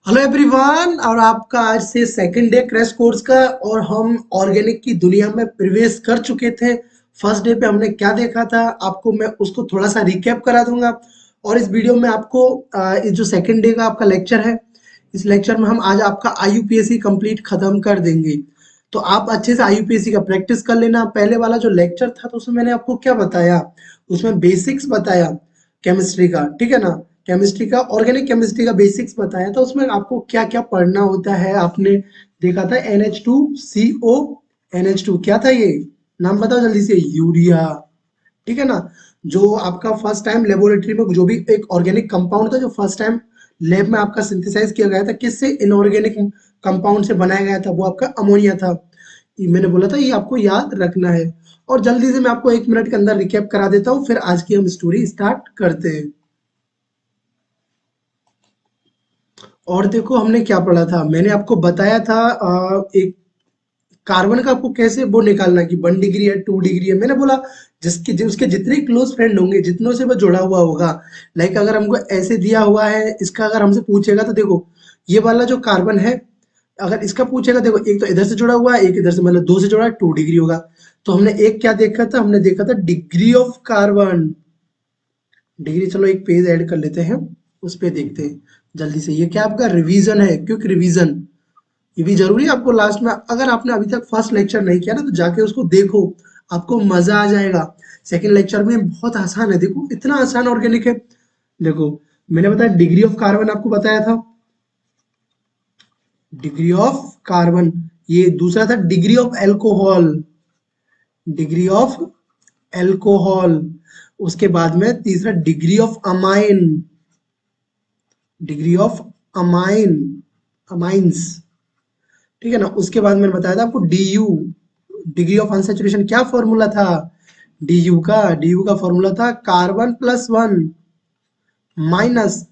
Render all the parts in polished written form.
Hello everyone, और आपका आज से सेकंड डे क्रैश कोर्स का। और हम ऑर्गेनिक की दुनिया में प्रवेश कर चुके थे। फर्स्ट डे पे हमने क्या देखा था, आपको मैं उसको थोड़ा सा रिकैप करा दूंगा। और इस वीडियो में आपको इस जो सेकंड डे का आपका लेक्चर है, इस लेक्चर में हम आज आपका आईयूपीएससी कंप्लीट खत्म कर देंगे। तो आप अच्छे से आईयूपीएससी का प्रैक्टिस कर लेना। पहले वाला जो लेक्चर था तो उसमें मैंने आपको क्या बताया, उसमें बेसिक्स बताया केमिस्ट्री का, ठीक है ना। केमिस्ट्री का, ऑर्गेनिक केमिस्ट्री का बेसिक्स बताया था। उसमें आपको क्या क्या पढ़ना होता है आपने देखा था। NH2CO, NH2 क्या था ये, नाम बताओ जल्दी से। यूरिया, ठीक है ना। जो आपका फर्स्ट टाइम लेबोरेटरी में जो भी एक ऑर्गेनिक कंपाउंड था, जो फर्स्ट टाइम लैब में आपका सिंथेसाइज किया गया था, किससे, इनऑर्गेनिक कंपाउंड से बनाया गया था, वो आपका अमोनिया था। ये मैंने बोला था, ये आपको याद रखना है। और जल्दी से मैं आपको 1 मिनट के अंदर रिकैप करा देता हूँ, फिर आज की हम स्टोरी स्टार्ट करते हैं। और देखो हमने क्या पढ़ा था, मैंने आपको बताया था एक कार्बन का आपको कैसे वो निकालना कि 1 डिग्री है, 2 डिग्री है। मैंने बोला उसके जितने क्लोज फ्रेंड होंगे, जितनों से वो जुड़ा हुआ होगा। लाइक अगर हमको ऐसे दिया हुआ है, इसका अगर हमसे पूछेगा तो देखो, ये वाला जो कार्बन है, अगर इसका पूछेगा, देखो एक तो इधर से जुड़ा हुआ है, एक इधर से, मतलब 2 से जुड़ा है, 2 डिग्री होगा। तो हमने एक क्या देखा था, हमने देखा था डिग्री ऑफ कार्बन। डिग्री, चलो एक पेज ऐड कर लेते हैं, उस पे देखते हैं जल्दी से। ये क्या आपका रिवीजन है, क्विक रिवीजन। ये भी जरूरी है आपको लास्ट में। अगर आपने अभी तक फर्स्ट लेक्चर नहीं किया ना, तो जाके उसको देखो, आपको मजा आ जाएगा। सेकंड लेक्चर में बहुत आसान है, देखो इतना आसान ऑर्गेनिक है। देखो, मैंने बताया डिग्री ऑफ कार्बन आपको बताया था, डिग्री ऑफ कार्बन। ये दूसरा था degree of alcohol, degree of alcohol. उसके बाद में तीसरा degree of amine, degree of amine, amines, ठीक है ना। उसके बाद मैंने बताया था आपको DU, डिग्री ऑफ अनसेचुरेशन। क्या फॉर्मूला था DU का फॉर्मूला था कार्बन+1 माइनस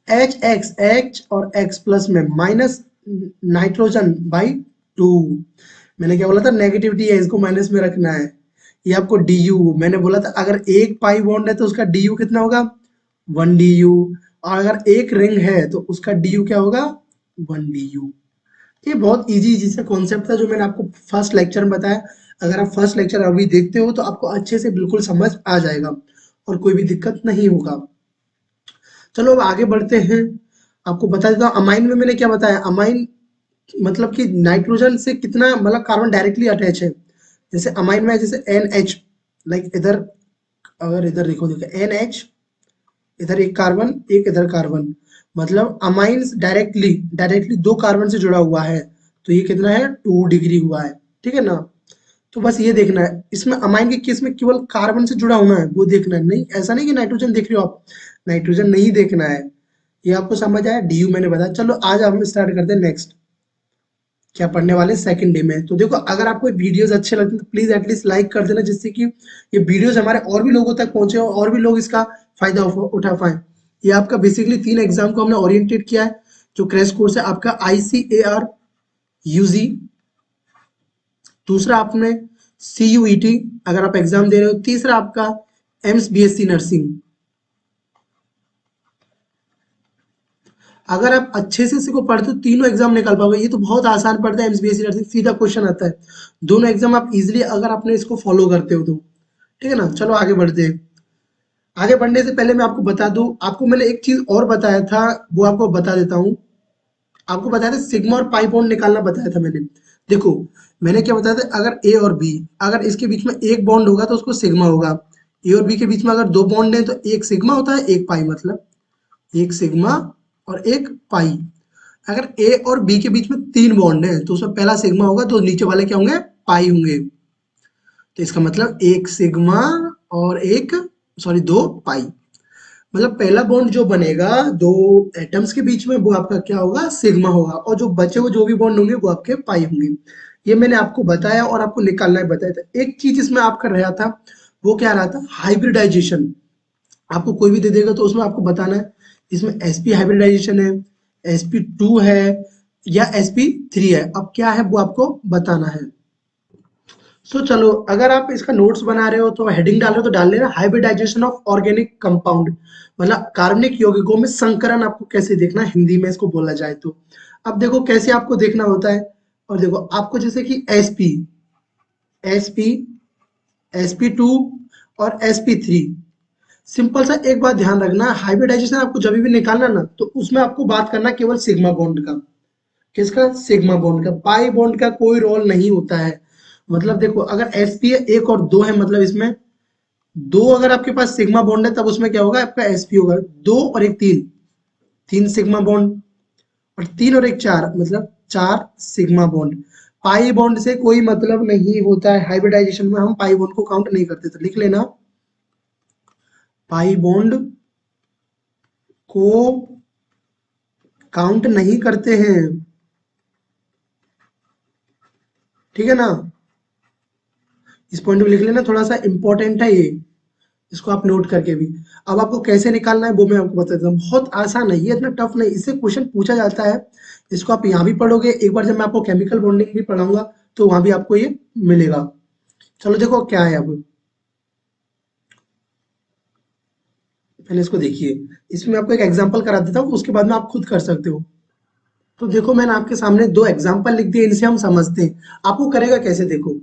H और X प्लस में माइनस नाइट्रोजन बाई 2। मैंने क्या बोला था, नेगेटिविटी है, इसको माइनस में रखना है। ये आपको DU मैंने बोला था, अगर एक पाई बॉन्ड है तो उसका DU कितना होगा, 1 DU। और अगर एक रिंग है तो उसका DU क्या होगा, 1 DU। ये बहुत इजी इजी सा कॉन्सेप्ट था जो मैंने आपको फर्स्ट लेक्चर में बताया। अगर आप फर्स्ट लेक्चर अभी देखते हो तो आपको अच्छे से बिल्कुल समझ आ जाएगा और कोई भी दिक्कत नहीं होगा। चलो अब आगे बढ़ते हैं। आपको बता देता हूँ अमाइन में मैंने क्या बताया। अमाइन मतलब कि नाइट्रोजन से कितना, मतलब कार्बन डायरेक्टली अटैच है। जैसे अमाइन में जैसे NH, लाइक इधर, अगर इधर देखो NH, इधर एक कार्बन, एक इधर कार्बन, मतलब अमाइंस डायरेक्टली डायरेक्टली 2 कार्बन से जुड़ा हुआ है। तो ये कितना है, 2 डिग्री हुआ है, ठीक है ना। तो बस ये देखना है, इसमें अमाइन के केस में केवल कार्बन से जुड़ा होना है वो देखना है। नहीं, ऐसा नहीं कि नाइट्रोजन देख रहे हो आप, नाइट्रोजन नहीं देखना है। ये आपको समझ आया, DU मैंने बताया। चलो आज हम स्टार्ट करते हैं नेक्स्ट, क्या पढ़ने वाले सेकंड डे में। तो देखो, अगर आपको वीडियोस अच्छे लगते हैं तो प्लीज एटलीस्ट लाइक कर देना, जिससे कि ये वीडियोस हमारे और भी लोगों तक पहुंचे और भी लोग इसका फायदा उठा पाए। ये आपका बेसिकली 3 एग्जाम को हमने ओरिएंटेड किया है। जो क्रैश कोर्स है आपका ICAR UG, दूसरा आपने CUET अगर आप एग्जाम दे रहे हो, तीसरा आपका एम्स BSc नर्सिंग। अगर आप अच्छे से इसको पढ़ते हो तीनों एग्जाम निकाल पाओगे। ये तो बहुत आसान पड़ता है, एमएसबीएससी नर्सिंग सीधा क्वेश्चन आता है। दोनों एग्जाम आप इजीली, अगर आपने इसको फॉलो करते हो तो, ठीक है ना। चलो आगे बढ़ते हैं। आगे बढ़ने से पहले मैं आपको बता दूं, आपको मैंने एक चीज और बताया था, वो आपको बता देता हूँ। आपको बताया था सिग्मा और पाई बॉन्ड निकालना बताया था मैंने। देखो, मैंने क्या बताया था, अगर ए और बी, अगर इसके बीच में एक बॉन्ड होगा तो उसको सिग्मा होगा। ए और बी के बीच में अगर 2 बॉन्ड है तो एक सिग्मा होता है, एक पाई, मतलब एक सिग्मा और एक पाई। अगर ए और बी के बीच में 3 बॉन्ड है तो उसमें पहला सिग्मा होगा, तो नीचे वाले क्या होंगे, पाई होंगे। तो इसका मतलब एक सिग्मा और एक, सॉरी, 2 पाई। मतलब पहला बॉन्ड जो बनेगा 2 एटम्स के बीच में, वो आपका क्या होगा, सिग्मा होगा। और जो बचे हुए जो भी बॉन्ड होंगे वो आपके पाई होंगे। ये मैंने आपको बताया और आपको निकालना ही बताया था। एक चीज इसमें आपका रहा था, वो क्या रहा था, हाइब्रिडाइजेशन। आपको कोई भी दे देगा तो उसमें आपको बताना है इसमें sp हाइब्रिडाइजेशन है, sp2 है या sp3 है। अब क्या है वो आपको बताना है। सो चलो, अगर आप इसका नोट्स बना रहे हो तो हेडिंग डाल रहे हो तो डाल लेना हाइब्रिडाइजेशन ऑफ ऑर्गेनिक कंपाउंड, मतलब कार्बनिक यौगिकों में संकरण आपको कैसे देखना है, हिंदी में इसको बोला जाए तो। अब देखो कैसे आपको देखना होता है। और देखो आपको जैसे कि एसपी, एसपी, sp2 और sp3, सिंपल सा एक बात ध्यान रखना, हाइब्रिडाइजेशन आपको जब भी निकालना ना तो उसमें आपको बात करना केवल सिग्मा बॉन्ड का। किसका? सिग्मा बॉन्ड का। पाई बॉन्ड का कोई रोल नहीं होता है। मतलब देखो अगर sp है एक और दो है, मतलब इसमें दो अगर आपके पास सिग्मा बॉन्ड है तब उसमें क्या होगा, आपका sp होगा। दो और एक तीन, तीन सिग्मा बॉन्ड, और तीन और एक चार, मतलब चार सिग्मा बॉन्ड। पाई बॉन्ड से कोई मतलब नहीं होता है हाइब्रिडाइजेशन में, हम पाई बॉन्ड को काउंट नहीं करते, तो लिख लेना पाई बॉन्ड को काउंट नहीं करते हैं, ठीक है ना। इस पॉइंट में लिख लेना, थोड़ा सा इंपॉर्टेंट है ये, इसको आप नोट करके भी। अब आपको कैसे निकालना है वो मैं आपको बता देता हूँ, बहुत आसान है ये, इतना टफ नहीं, इससे क्वेश्चन पूछा जाता है। इसको आप यहाँ भी पढ़ोगे, एक बार जब मैं आपको केमिकल बॉन्डिंग भी पढ़ाऊंगा तो वहां भी आपको ये मिलेगा। चलो देखो क्या है। अब पहले इसको देखिए, इसमें आपको एक एग्जांपल करा देता हूँ, उसके बाद में आप खुद कर सकते हो। तो देखो मैंने आपके सामने दो एग्जांपल लिख दिए, इनसे हम समझते हैं। आपको करेगा कैसे, देखो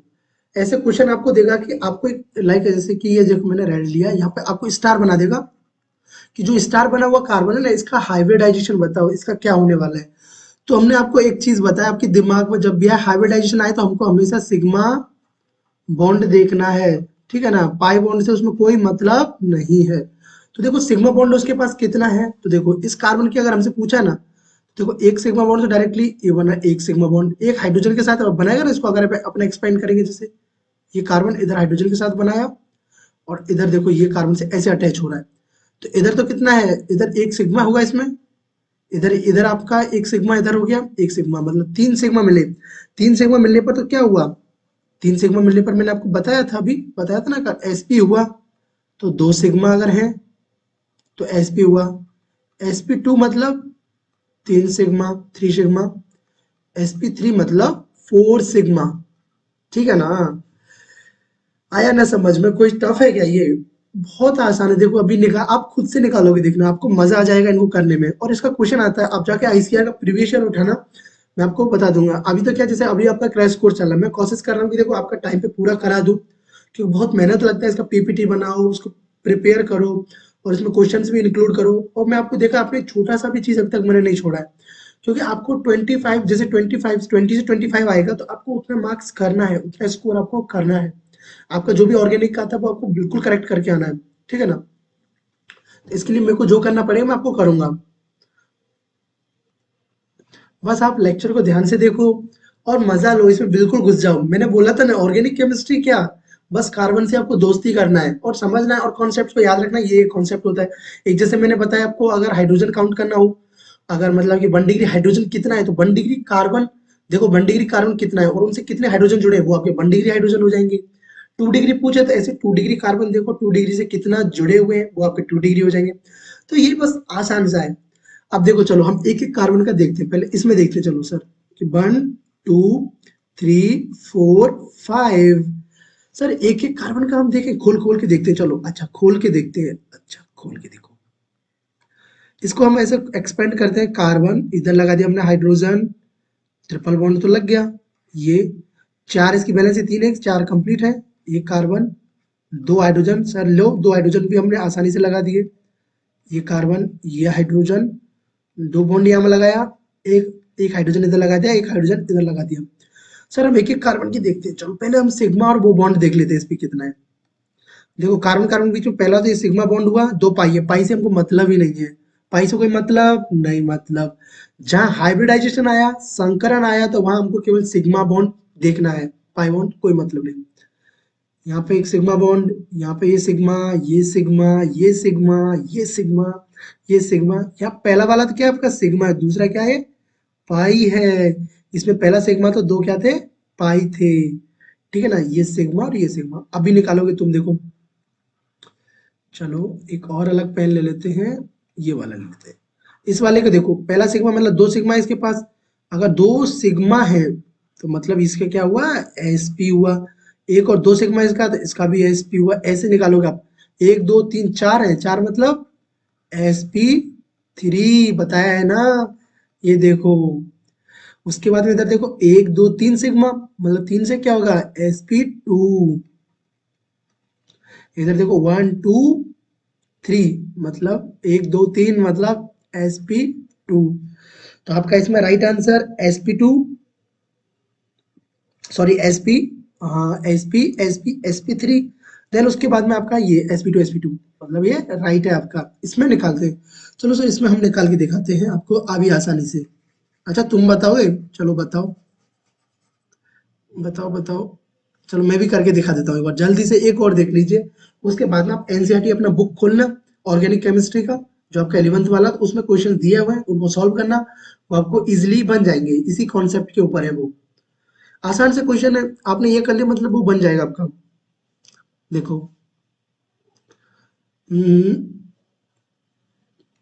ऐसे क्वेश्चन आपको देगा कि आपको एक लाइक, जैसे कि ये देखो मैंने रेड लिया, यहाँ पे आपको स्टार बना देगा कि जो स्टार बना हुआ कार्बन है ना, इसका हाइब्रिडाइजेशन बताओ, इसका क्या होने वाला है। तो हमने आपको एक चीज बताया, आपके दिमाग में जब भी हाइब्रिडाइजेशन आए तो हमको हमेशा सिग्मा बॉन्ड देखना है, ठीक है ना। पाई बॉन्ड से उसमें कोई मतलब नहीं है। तो देखो सिग्मा बॉन्ड उसके पास कितना है, तो देखो इस कार्बन की अगर हमसे पूछा ना, देखो एक सिग्मा बॉन्ड तो डायरेक्टली ये बना, एक सिग्मा बॉन्ड एक हाइड्रोजन के साथ बनाएगा ना इसको, अगर अपने एक्सपेंड करेंगे, जैसे ये कार्बन इधर हाइड्रोजन के साथ बनाया, और इधर देखो ये कार्बन से ऐसे अटैच हो रहा है, तो इधर तो कितना है, इधर एक सिग्मा होगा इसमें, इधर इधर आपका एक सिग्मा, इधर हो गया एक सिग्मा, मतलब तीन सिग्मा मिले। तीन सिग्मा मिलने पर तो क्या हुआ, तीन सिग्मा मिलने पर मैंने आपको बताया था, अभी बताया था ना, sp हुआ। तो दो सिग्मा अगर है तो sp हुआ। sp2 मतलब तीन सिग्मा, थ्री सिग्मा। sp3 मतलब फोर सिग्मा, ठीक है ना। आया ना समझ में, कोई टफ है क्या ये? बहुत आसान है। देखो अभी निकाल, आप खुद से निकालोगे, देखना आपको मजा आ जाएगा इनको करने में। और इसका क्वेश्चन आता है, आप जाके आईसीआर का प्रीवियस ईयर उठाना, मैं आपको बता दूंगा। अभी तो क्या, जैसे अभी आपका क्रैश कोर्स चल रहा है, मैं कोशिश कर रहा हूँ कि देखो आपका टाइम पे पूरा करा दूं, क्योंकि बहुत मेहनत लगता है, इसका पीपीटी बनाओ, उसको प्रिपेयर करो, और इसमें क्वेश्चंस भी इंक्लूड करो। और मैं आपको देखा, आपने छोटा सा भी चीज अभी तक मैंने नहीं छोड़ा है, क्योंकि आपको 25, जैसे 25, 20 से 25 आएगा तो आपको उतना मार्क्स करना है, उतना स्कोर आपको करना है। आपका जो भी ऑर्गेनिक का था वो आपको बिल्कुल करेक्ट करके आना है, ठीक है ना। तो इसके लिए मेरे को जो करना पड़ेगा मैं आपको करूंगा। बस आप लेक्चर को ध्यान से देखो और मजा लो, इसमें बिल्कुल घुस जाओ। मैंने बोला था ना, ऑर्गेनिक केमिस्ट्री क्या, बस कार्बन से आपको दोस्ती करना है और समझना है, और कॉन्सेप्ट को याद रखना, ये कॉन्सेप्ट होता है। एक जैसे मैंने बताया आपको, अगर हाइड्रोजन काउंट करना हो, अगर मतलब कि 1 डिग्री हाइड्रोजन कितना है, तो 1 डिग्री कार्बन, देखो 1 डिग्री कार्बन कितना है और उनसे कितने हाइड्रोजन जुड़े हैं, वो आपके 1 डिग्री हाइड्रोजन हो जाएंगे। 2 डिग्री पूछे तो ऐसे 2 डिग्री कार्बन, देखो 2 डिग्री से कितना जुड़े हुए हैं, वो आपके 2 डिग्री हो जाएंगे। तो ये बस आसान सा है। अब देखो चलो हम एक एक कार्बन का देखते हैं, पहले इसमें देखते हैं, चलो सर कि 1, 2, 3, 4, 5। सर एक एक कार्बन का हम देखें, खोल खोल के देखते हैं, चलो अच्छा खोल के देखते हैं, अच्छा खोल के देखो। इसको हम ऐसे एक्सपेंड करते हैं, कार्बन इधर लगा दिया हमने हाइड्रोजन, ट्रिपल बॉन्ड तो लग गया। ये चार, इसकी बैलेंस है 3 चार कंप्लीट है। ये कार्बन, दो हाइड्रोजन, सर लो दो हाइड्रोजन भी हमने आसानी से लगा दिए। ये कार्बन, ये हाइड्रोजन, दो बॉन्ड यहाँ में लगाया, एक एक हाइड्रोजन इधर लगा दिया, एक हाइड्रोजन इधर लगा दिया। सर हम एक एक कार्बन की देखते हैं, चलो पहले हम सिग्मा और वो बॉन्ड देख लेते हैं, इस पे कितना है। देखो कार्बन कार्बन के बीच में पहला तो ये सिग्मा बॉन्ड हुआ, दो पाई है, पाई से हमको मतलब ही नहीं है, पाई से कोई मतलब नहीं, मतलब जहाँ हाइब्रिडाइजेशन आया, संकरण आया, तो वहां हमको केवल सिग्मा बॉन्ड देखना है, पाई बॉन्ड कोई मतलब नहीं। यहाँ पे एक सिग्मा बॉन्ड, यहाँ पे ये सिग्मा, ये सिग्मा, ये सिग्मा, ये सिग्मा, ये सिग्मा। यहाँ पहला वाला तो क्या है आपका सिग्मा है, दूसरा क्या है, पाई है। इसमें पहला सिग्मा तो दो क्या थे, पाई थे, ठीक है ना। ये सिग्मा और ये सिग्मा अभी निकालोगे तुम, देखो चलो एक और अलग पेन ले लेते हैं, ये वाला ले लेते हैं। इस वाले को देखो, पहला सिग्मा मतलब दो सिग्मा है इसके पास, अगर दो सिग्मा है तो मतलब इसका क्या हुआ, sp हुआ। एक और दो सिग्मा इसका, तो इसका भी sp हुआ। ऐसे निकालोगे आप, एक दो तीन चार है, चार मतलब sp3 बताया है ना, ये देखो। उसके बाद में इधर देखो, एक दो तीन सिग्मा मतलब तीन से क्या होगा, sp2। इधर देखो, वन टू थ्री मतलब एक दो तीन मतलब sp2। तो आपका इसमें right answer sp2, sorry sp, हाँ sp3। देन उसके बाद में आपका ये sp2 मतलब ये राइट है आपका। इसमें निकालते हैं, चलो सर इसमें हम निकाल के दिखाते हैं आपको अभी आसानी से। अच्छा तुम बताओगे, चलो बताओ बताओ बताओ। चलो मैं भी करके दिखा देता हूँ एक बार जल्दी से, एक और देख लीजिए। उसके बाद में आप एनसीईआरटी अपना बुक खोलना, ऑर्गेनिक केमिस्ट्री का जो आपका 11th वाला, तो उसमें क्वेश्चन दिए हुए हैं, उनको सॉल्व करना। वो आपको इजीली बन जाएंगे, इसी कॉन्सेप्ट के ऊपर है वो। आसान से क्वेश्चन है, आपने ये कर लिया मतलब वो बन जाएगा आपका। देखो, हम्म,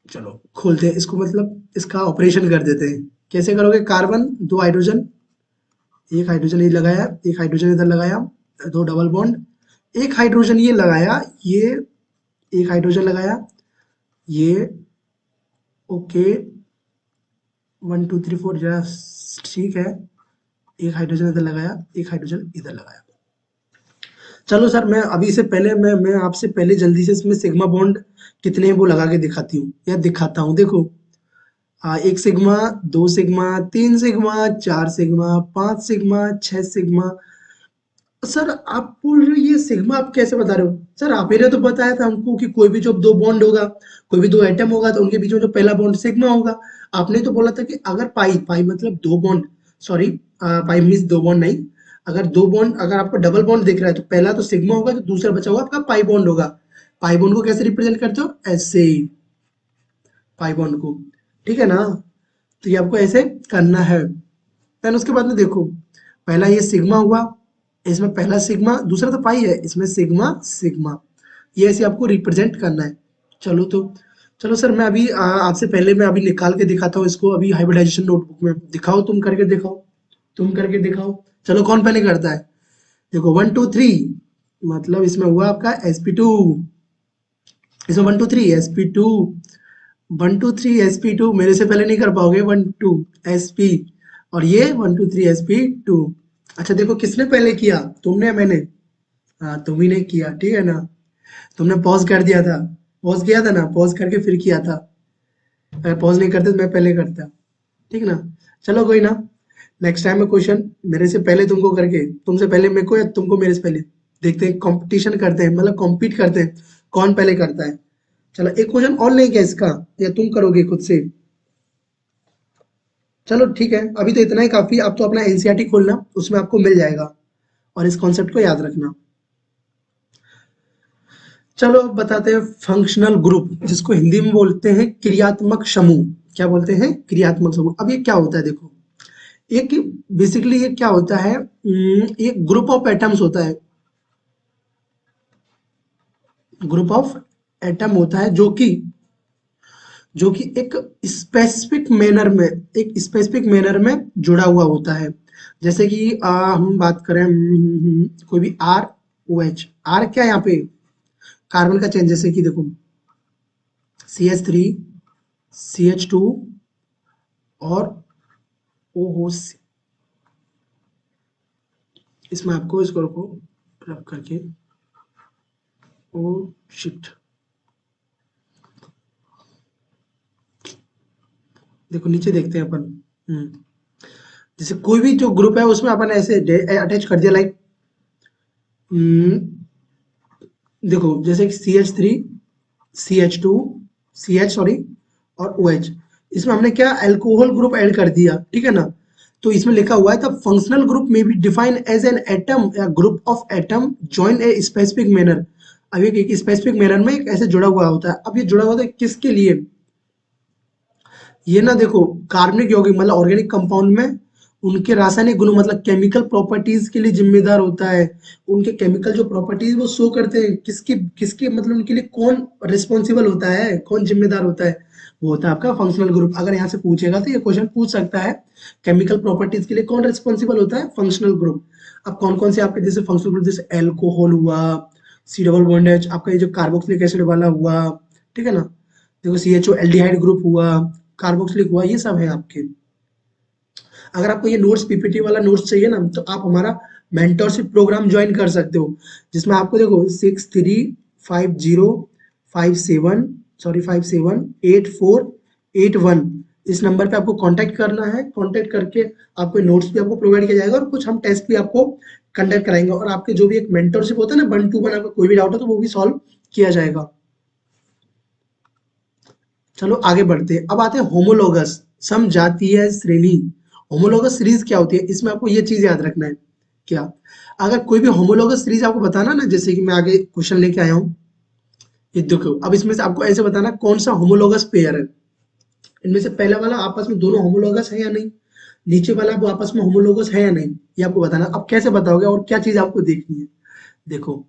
चलो खोलते हैं इसको, मतलब इसका ऑपरेशन कर देते हैं। कैसे करोगे, कार्बन दो हाइड्रोजन, एक हाइड्रोजन ये लगाया, एक हाइड्रोजन इधर लगाया, दो डबल बॉन्ड, एक हाइड्रोजन ये लगाया, ये एक हाइड्रोजन लगाया, ये okay, one two three four just ठीक है। एक हाइड्रोजन इधर लगाया, एक हाइड्रोजन इधर लगाया। चलो सर मैं अभी से पहले मैं आपसे पहले जल्दी से इसमें सिग्मा बॉन्ड कितने हैं वो लगा के दिखाती हूँ, या दिखाता हूँ। देखो, एक सिग्मा, दो सिग्मा, तीन सिग्मा, चार सिग्मा, पांच सिग्मा, छह सिग्मा। सर आप बोल रहे हो ये सिग्मा, आप कैसे बता रहे हो? सर आप ही ने तो बताया था हमको कि कोई भी जो दो बॉन्ड होगा, कोई भी दो एटम होगा, तो उनके बीच में जो पहला बॉन्ड सिग्मा होगा। आपने तो बोला था कि अगर पाई पाई मतलब दो बॉन्ड, सॉरी पाई मीन्स दो बॉन्ड नहीं, अगर दो बॉन्ड, अगर आपको डबल बॉन्ड दिख रहा है तो पहला तो सिग्मा होगा, तो दूसरा बचा हुआ आपका पाई बॉन्ड होगा। पाई बॉन्ड को कैसे रिप्रेजेंट करते हो, ऐसे, पाई बॉन्ड को, ठीक है ना? तो ये आपको ऐसे करना है। देन उसके बाद में देखो, पहला ये सिग्मा हुआ, इसमें पहला सिग्मा, दूसरा तो पाई है, इसमें सिग्मा सिग्मा, ये ऐसे आपको रिप्रेजेंट करना है। चलो तो, चलो सर मैं अभी आपसे पहले मैं अभी निकाल के दिखाता हूँ इसको, अभी हाइब्रिडाइजेशन नोटबुक में दिखाओ, तुम करके दिखाओ, तुम करके दिखाओ। चलो कौन पहले करता है? देखो वन टू थ्री मतलब इसमें हुआ आपका sp2, इसमें one two three sp2, one two three sp2, मेरे से पहले नहीं कर पाओगे, वन टू sp, और ये वन टू थ्री sp2। अच्छा देखो किसने पहले किया, तुमने या मैंने? हाँ तुम ही ने किया, ठीक है ना? तुमने पॉज कर दिया था, पॉज किया था ना, पॉज करके फिर किया था। अगर पॉज नहीं करते तो मैं पहले करता, ठीक ना? चलो कोई ना, नेक्स्ट टाइम में क्वेश्चन मेरे से पहले तुमको करके, तुमसे पहले मेरे को या तुमको मेरे से पहले, देखते हैं, कंपटीशन करते हैं, मतलब कॉम्पीट करते हैं कौन पहले करता है। चलो एक क्वेश्चन और नहीं क्या इसका, या तुम करोगे खुद से? चलो ठीक है, अभी तो इतना ही काफी। आप तो अपना एनसीईआरटी खोलना, उसमें आपको मिल जाएगा, और इस कॉन्सेप्ट को याद रखना। चलो अब बताते हैं फंक्शनल ग्रुप, जिसको हिंदी में बोलते हैं क्रियात्मक समूह। क्या बोलते हैं? क्रियात्मक समूह। अब ये क्या होता है देखो, एक बेसिकली ये क्या होता है, एक ग्रुप ऑफ एटम्स होता है, ग्रुप ऑफ एटम होता है जो कि एक स्पेसिफिक मैनर में, एक स्पेसिफिक मैनर में जुड़ा हुआ होता है। जैसे कि हम बात करें, कोई भी आर ओ एच, आर क्या है यहाँ पे, कार्बन का चेंज, जैसे कि देखो CH3, CH2 और OH। इसमें आपको इसको रखो, रब करके, ओ शिट, देखो नीचे देखते हैं अपन। जैसे कोई भी जो ग्रुप है उसमें अपन ऐसे अटैच कर दिया, लाइक देखो जैसे कि CH3, CH2, CH सॉरी, और OH, इसमें हमने क्या अल्कोहल ग्रुप ऐड कर दिया, ठीक है ना? तो इसमें लिखा हुआ है the functional group may be defined as an atom या group of atom join a specific manner. अब एक स्पेसिफिक मैनर में एक ऐसे जुड़ा हुआ होता है। अब ये जुड़ा हुआ होता है किसके लिए? ये ना देखो, कार्बनिक यौगिक मतलब ऑर्गेनिक कंपाउंड में उनके रासायनिक गुण मतलब केमिकल प्रॉपर्टीज के लिए जिम्मेदार होता है। उनके केमिकल जो प्रॉपर्टीज वो शो करते हैं, किसके किसके मतलब उनके लिए कौन रिस्पॉन्सिबल होता है, कौन जिम्मेदार होता है, वो होता है आपका फंक्शनल ग्रुप। अगर यहाँ से पूछेगा तो ये क्वेश्चन पूछ सकता है, केमिकल प्रॉपर्टीज के लिए कौन रिस्पॉन्सिबल होता है, फंक्शनल ग्रुप। अब कौन कौन से आपके जैसे फंक्शनल ग्रुप, जैसे एल्कोहल हुआ, सी डबल बॉन्ड एच, आपका ये जो कार्बोक्सिलिक एसिड वाला हुआ, ठीक है ना, देखो C H O aldehyde group हुआ, कार्बोक्सिलिक हुआ, ये सब है आपके। अगर आपको ये नोट्स पीपीटी वाला नोट्स चाहिए ना, तो आप हमारा मेंटरशिप प्रोग्राम ज्वाइन कर सकते हो, जिसमें आपको देखो 635057 इस नंबर पे आपको कांटेक्ट करना है। कांटेक्ट करके आपको नोट्स भी आपको प्रोवाइड किया जाएगा और कुछ हम टेस्ट भी आपको कंडक्ट कराएंगे, और आपके जो भी एक मेंटरशिप होता है ना 1-to-1, आपका कोई भी डाउट हो तो वो भी सॉल्व किया जाएगा। चलो आगे बढ़ते हैं। अब आते हैं होमोलोगस समजातीय श्रेणी। होमोलोगस सीरीज क्या होती है, इसमें आपको ये चीज याद रखना है। क्या, अगर कोई भी होमोलोगस सीरीज आपको बताना ना, जैसे कि मैं आगे क्वेश्चन लेके आया हूँ, ये देखो, अब इसमें से आपको ऐसे बताना कौन सा होमोलोगस पेयर है। इनमें से पहला वाला आपस में दोनों होमोलोगस है या नहीं, नीचे वाला वो आपस में होमोलोगस है या नहीं, ये आपको बताना। अब कैसे बताओगे और क्या चीज आपको देखनी है, देखो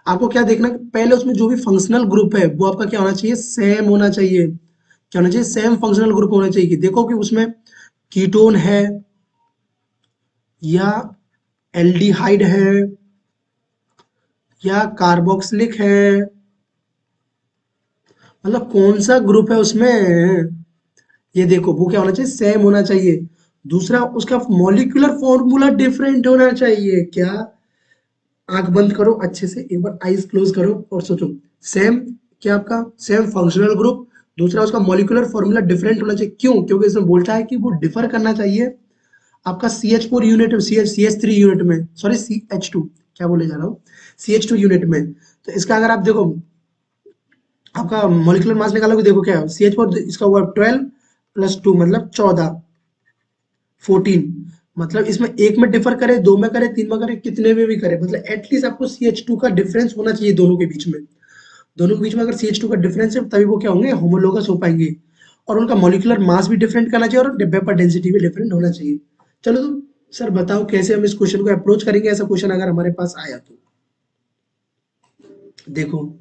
आपको क्या देखना है, पहले उसमें जो भी फंक्शनल ग्रुप है वो आपका क्या होना चाहिए, सेम होना चाहिए। क्या होना चाहिए, सेम फंक्शनल ग्रुप होना चाहिए। कि देखो कि उसमें कीटोन है या एल्डिहाइड है या कार्बोक्सिलिक है, मतलब कौन सा ग्रुप है उसमें, ये देखो वो क्या होना चाहिए, सेम होना चाहिए। दूसरा, उसका मॉलिक्यूलर फॉर्मूला डिफरेंट होना चाहिए। क्या, आंख बंद करो अच्छे से, एक बार आईज क्लोज करो और सोचो। सेम, क्या आपका सेम फंक्शनल ग्रुप, दूसरा उसका मॉलिक्यूलर फॉर्मूला डिफरेंट होना चाहिए। क्यों, क्योंकि इसमें बोलता है कि वो डिफर करना चाहिए आपका CH4 यूनिट में, CH3 यूनिट में, सॉरी CH2, क्या बोले जा रहा हूँ, CH2 यूनिट में। तो इसका अगर आप देखो, आपका मॉलिक्यूलर मास निकालोगे, देखो क्या है, CH4 इसका हुआ 12 + 2 मतलब 14, 14, मतलब इसमें एक में डिफर करे, दो में करे, तीन में करे, कितने में भी करे, मतलब एटलीस्ट आपको CH2 का डिफरेंस होना चाहिए दोनों के बीच में। दोनों के बीच में अगर CH2 का डिफरेंस है तभी वो क्या होंगे, होमोलोगस हो पाएंगे। और उनका मॉलिक्यूलर मास भी डिफरेंट करना चाहिए और वेपर डेंसिटी भी डिफरेंट होना चाहिए। चलो तो सर बताओ कैसे हम इस क्वेश्चन को अप्रोच करेंगे, ऐसा क्वेश्चन अगर हमारे पास आया तो। देखो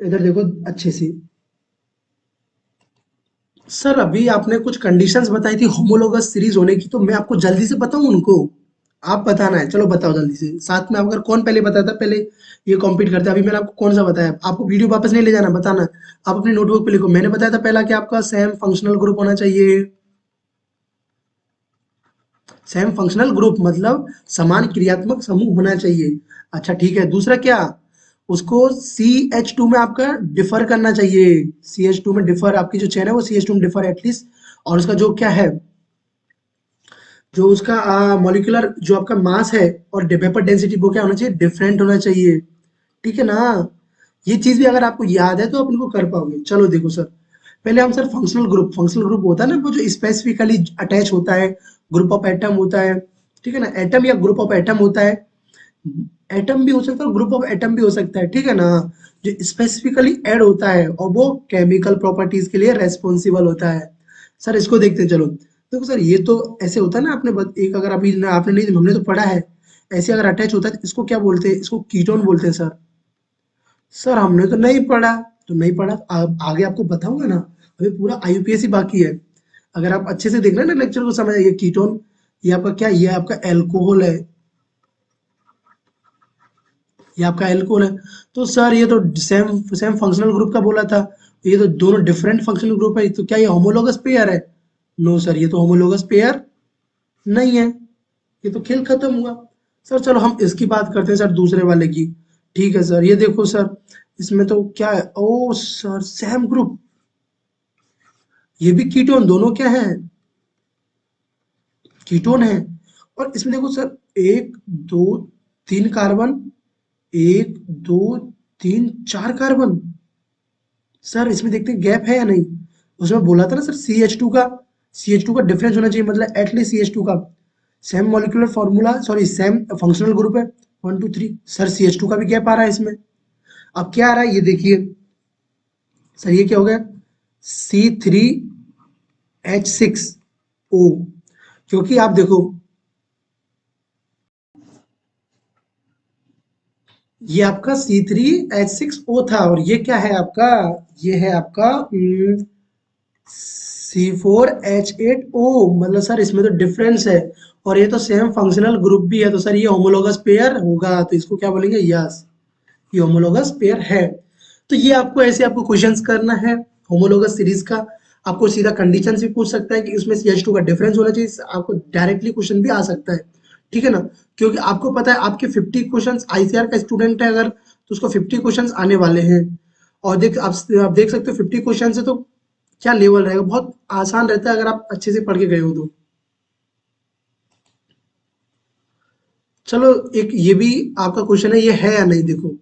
इधर देखो अच्छे से, सर अभी आपने कुछ कंडीशंस बताई थी होमोलोगस सीरीज होने की, तो मैं आपको जल्दी से बताऊं उनको, आप बताना है, चलो बताओ जल्दी से। साथ में अगर कौन पहले बताता, पहले ये कॉम्पीट करता है। अभी मैंने आपको कौन सा बताया, आपको वीडियो वापस नहीं ले जाना, बताना। आप अपनी नोटबुक पे लिखो, मैंने बताया था पहला कि आपका सेम फंक्शनल ग्रुप होना चाहिए। सेम फंक्शनल ग्रुप मतलब समान क्रियात्मक समूह होना चाहिए। अच्छा ठीक है, दूसरा क्या, उसको CH2 में आपका डिफर करना चाहिए। CH2 में डिफर, आपकी जो चेन है वो CH2 में डिफर एटलीस्ट। और उसका जो क्या है, जो उसका मॉलिक्यूलर जो आपका मास है और वेपर डेंसिटी वो क्या होना चाहिए, डिफरेंट होना चाहिए। ठीक है ना, ये चीज भी अगर आपको याद है तो आप इनको कर पाओगे। चलो देखो सर, पहले हम सर फंक्शनल ग्रुप होता है ना वो जो स्पेसिफिकली अटैच होता है, ग्रुप ऑफ एटम होता है, ठीक है ना, एटम या ग्रुप ऑफ एटम होता है, एटम भी हो सकता है और ग्रुप ऑफ एटम भी हो सकता है, ठीक है ना, जो स्पेसिफिकली ऐड होता है और वो केमिकल प्रॉपर्टीज के लिए रेस्पॉन्सिबल होता है। सर इसको देखते हैं, चलो देखो सर, ये तो ऐसे होता है ना, एक अगर अभी आपने नहीं, हमने तो पढ़ा है, ऐसे अगर अटैच होता है तो इसको क्या बोलते हैं, इसको कीटोन बोलते हैं सर। सर हमने तो नहीं पढ़ा, तो नहीं पढ़ा तो आगे आपको बताऊंगा ना, अभी पूरा IUPAC ही बाकी है। अगर आप अच्छे से देखना ना लेक्चर को, समझ आइए कीटोन, ये आपका क्या, ये आपका एल्कोहल है, ये आपका एल्कोहल है। तो सर ये तो सेम सेम फंक्शनल ग्रुप का बोला था, ये तो दोनों डिफरेंट फंक्शनल ग्रुप है, तो क्या ये होमोलोगस पेयर है। नो सर, ये तो होमोलोगस पेयर नहीं है, ये तो खेल खत्म हुआ। सर चलो हम इसकी बात करते हैं सर, दूसरे वाले की। ठीक है सर, ये देखो सर, इसमें तो क्या है, ओ सर सेम ग्रुप, ये भी कीटोन, दोनों क्या है, कीटोन है। और इसमें देखो सर, एक दो तीन कार्बन, एक दो तीन चार कार्बन। सर इसमें देखते हैं गैप है या नहीं, उसमें बोला था ना सर सी एच टू का डिफरेंस होना चाहिए, मतलब एटलीस्ट CH2 का same molecular formula, sorry same functional group है, 1 2 3। सर CH2 का भी गैप आ रहा है इसमें। अब क्या आ रहा है ये देखिए, सर ये क्या हो गया, C3H6O, क्योंकि आप देखो ये आपका C3H6O था और ये क्या है आपका, ये है आपका C4H8O। मतलब सर इसमें तो डिफरेंस है और ये तो सेम फंक्शनल ग्रुप भी है, तो सर ये होमोलोगस पेयर होगा, तो इसको क्या बोलेंगे, यस ये होमोलोगस पेयर है। तो ये आपको ऐसे आपको क्वेश्चंस करना है होमोलोगस सीरीज का। आपको सीधा कंडीशन भी पूछ सकता है कि इसमें CH2 का डिफरेंस होना चाहिए, आपको डायरेक्टली क्वेश्चन भी आ सकता है, ठीक है ना। क्योंकि आपको पता है आपके 50 क्वेश्चंस ICR का स्टूडेंट है अगर, तो उसको 50 क्वेश्चंस आने वाले हैं। और आप देख सकते हो 50 क्वेश्चन है तो क्या लेवल रहेगा, बहुत आसान रहता है अगर आप अच्छे से पढ़ के गए हो तो। चलो एक ये भी आपका क्वेश्चन है, ये है या नहीं देखो।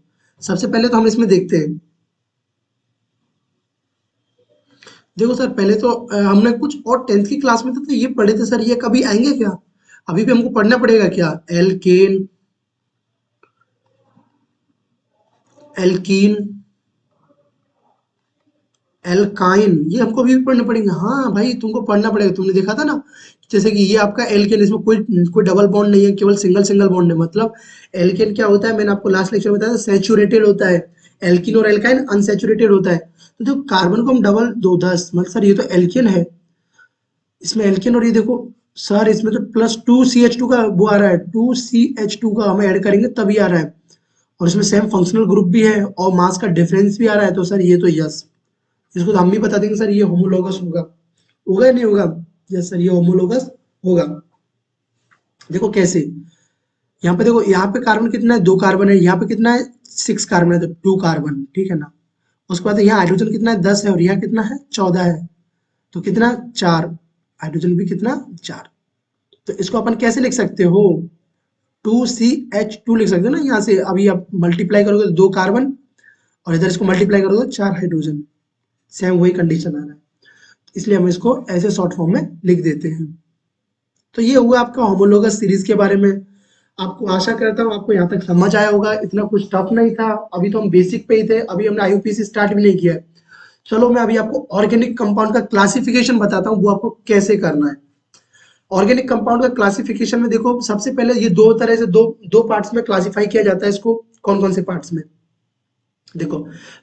सबसे पहले तो हम इसमें देखते हैं। देखो सर पहले तो हमने कुछ और 10th की क्लास में तो ये पढ़े थे सर, ये कभी आएंगे क्या, अभी भी हमको पढ़ना पड़ेगा क्या, एल्केन, एल्कीन, एल्काइन, ये हमको अभी भी पढ़ने पड़ेंगे। हाँ भाई तुमको पढ़ना पड़ेगा, तुमने देखा था ना, जैसे कि ये आपका एल्केन, इसमें कोई कोई डबल बॉन्ड नहीं है, केवल सिंगल सिंगल बॉन्ड है। मतलब एल्केन क्या होता है, मैंने आपको लास्ट लेक्चर में बताया था, सैचुरेटेड होता है। एल्कीन और एल्काइन अनसैचुरेटेड होता है। तो जो कार्बन को हम डबल दो 10, मतलब सर ये तो एल्केन है, इसमें एल्केन, और ये देखो सर इसमें तो +2 CH2 का वो आ रहा है, 2 CH2 का हम ऐड करेंगे तभी आ रहा है। और इसमें सेम फंक्शनल ग्रुप भी है और मास का डिफरेंस भी आ रहा है, तो सर ये तो यस, इसको तो हम भी बता देंगे सर ये होमोलोगस होगा। होगा या नहीं होगा, यस सर ये होमोलोगस होगा। देखो कैसे, यहाँ पे देखो, यहाँ पे कार्बन कितना है, 2 कार्बन है, यहाँ पे कितना है, 6 कार्बन है, तो 2 कार्बन, ठीक है ना। उसके बाद यहाँ हाइड्रोजन कितना है, 10 है, और यहाँ कितना है, 14 है, तो कितना, 4, हाइड्रोजन भी कितना, 4। तो इसको अपन कैसे लिख सकते हो, 2CH2 लिख सकते हो ना, यहाँ से अभी आप मल्टीप्लाई करोगे तो 2 कार्बन, और इधर इसको मल्टीप्लाई करोगे तो 4 हाइड्रोजन, सेम वही कंडीशन आ रहा है, इसलिए हम इसको ऐसे शॉर्ट फॉर्म में लिख देते हैं। तो ये हुआ आपका होमोलोगस सीरीज के बारे में। आपको आशा करता हूँ आपको यहाँ तक समझ आया होगा, इतना कुछ टफ नहीं था। अभी तो हम बेसिक पे ही थे, अभी हमने IUPAC स्टार्ट भी नहीं किया है। चलो मैं अभी आपको ऑर्गेनिक कंपाउंड का क्लासिफिकेशन बताता हूँ, वो आपको कैसे करना है। ऑर्गेनिक कंपाउंड का क्लासिफिकेशन में देखो, सबसे पहले ये दो तरह से, दो दो पार्ट्स में क्लासिफाई किया जाता है इसको। कौन कौन से पार्ट्स में, देखो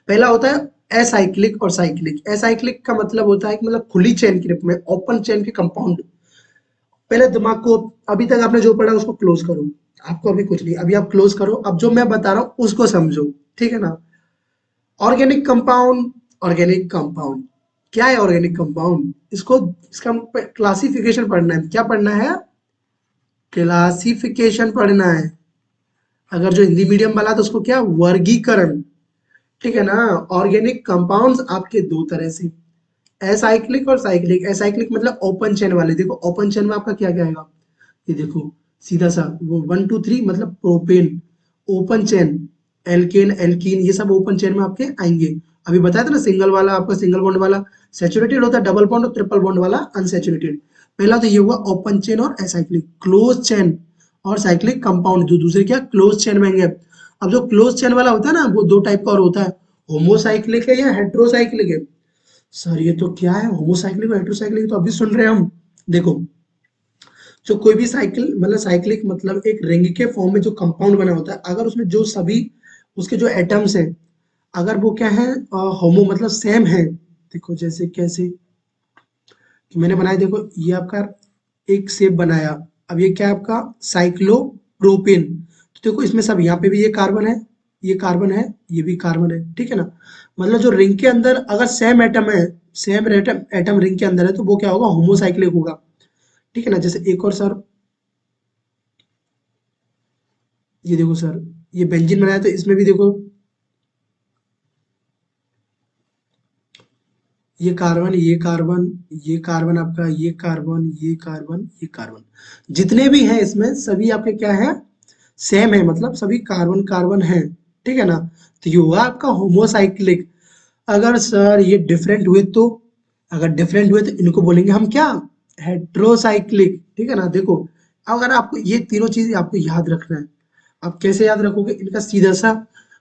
पहला होता है असाइक्लिक और साइक्लिक। असाइक्लिक का मतलब होता है कि मतलब खुली चेन के रूप में, ओपन चेन के कंपाउंड। पहले दिमाग को, अभी तक आपने जो पढ़ा उसको क्लोज करो, आपको अभी कुछ नहीं, अभी आप क्लोज करो, अब जो मैं बता रहा हूँ उसको समझो, ठीक है ना। ऑर्गेनिक कंपाउंड, ऑर्गेनिक कंपाउंड क्या है, ऑर्गेनिक कंपाउंड, इसको इसका क्लासिफिकेशन पढ़ना है। क्या पढ़ना है, क्लासिफिकेशन पढ़ना है। अगर जो हिंदी मीडियम वाला तो उसको क्या, वर्गीकरण, ठीक है ना। ऑर्गेनिक कंपाउंड्स आपके दो तरह से, एसाइक्लिक और साइक्लिक। एसाइक्लिक मतलब ओपन चेन वाले। देखो ओपन चेन में आपका क्या क्या आएगा, ये देखो सीधा सा वो 1 2 3 मतलब propane, open chain, alkane, alkene, ये सब ओपन चेन में आपके आएंगे। अभी बताया था ना, सिंगल वाला आपका, सिंगल बॉन्ड वाला सैचुरेटेड होता है, डबल बॉन्ड और ट्रिपल बॉन्ड वाला अनसैचुरेटेड। पहला तो ये हुआ ओपन चेन और एसाइक्लिक। क्लोज चेन और साइक्लिक कंपाउंड जो दूसरे क्या, क्लोज चेन में आएंगे। अब जो क्लोज चेन वाला होता है ना, वो दो टाइप का और होता है, होमोसाइक्लिक है या हेट्रोसाइक्लिक है। सर ये तो क्या है, होमोसाइक्लिक और हेट्रोसाइक्लिक तो अभी सुन रहे हैं हम। देखो जो कोई भी साइकिल, मतलब साइक्लिक मतलब एक रिंग के फॉर्म में जो कंपाउंड बना होता है, अगर उसमें जो सभी उसके जो एटम्स हैं, अगर वो क्या है, होमो मतलब सेम है। देखो जैसे कैसे कि मैंने बनाया, देखो ये आपका एक शेप बनाया। अब ये क्या है आपका, साइक्लोप्रोपेन। तो देखो इसमें सब, यहाँ पे भी ये कार्बन है, ये कार्बन है, ये भी कार्बन है, ठीक है ना। मतलब जो रिंग के अंदर अगर सेम एटम है, सेम एटम एटम रिंग के अंदर है, तो वो क्या होगा, होमोसाइक्लिक होगा, ठीक है ना। जैसे एक और सर, ये देखो सर, ये बेंजीन बनाया तो इसमें भी देखो, ये कार्बन, ये कार्बन, ये कार्बन आपका, ये कार्बन, ये कार्बन, ये कार्बन, जितने भी हैं इसमें सभी आपके क्या है, सेम है, मतलब सभी कार्बन कार्बन है, ठीक है ना। तो ये हुआ आपका होमोसाइक्लिक। अगर सर ये डिफरेंट हुए तो, अगर डिफरेंट हुए तो इनको बोलेंगे हम क्या, हेट्रोसाइक्लिक, ठीक है ना। देखो अगर आपको ये तीनों चीज आपको याद रखना है, आप कैसे याद रखोगे इनका, सीधा सा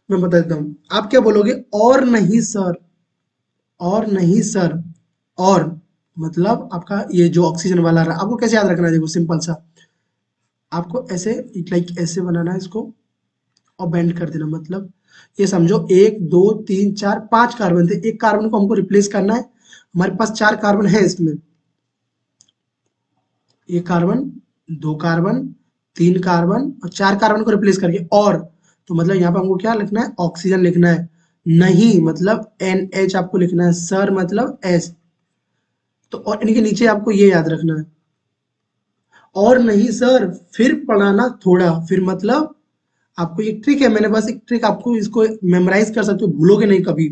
मैं बता देता हूँ। आप क्या बोलोगे, और नहीं सर, और नहीं सर, और मतलब आपका ये जो ऑक्सीजन वाला रहा, आपको कैसे याद रखना है, देखो सिंपल सा, आपको ऐसे लाइक ऐसे बनाना है इसको और बेंड कर देना। मतलब ये समझो एक दो तीन चार पांच कार्बन थे, एक कार्बन को हमको रिप्लेस करना है, हमारे पास चार कार्बन है इसमें, एक कार्बन, दो कार्बन, तीन कार्बन और चार कार्बन को रिप्लेस करके और, तो मतलब यहाँ पे हमको क्या लिखना है, ऑक्सीजन लिखना है। नहीं मतलब NH आपको लिखना है, सर मतलब S। तो और इनके नीचे आपको ये याद रखना है, और नहीं सर फिर पढ़ाना थोड़ा, फिर मतलब आपको एक ट्रिक है, मैंने बस एक ट्रिक, आपको इसको मेमोराइज कर सकते हो, भूलोगे नहीं कभी।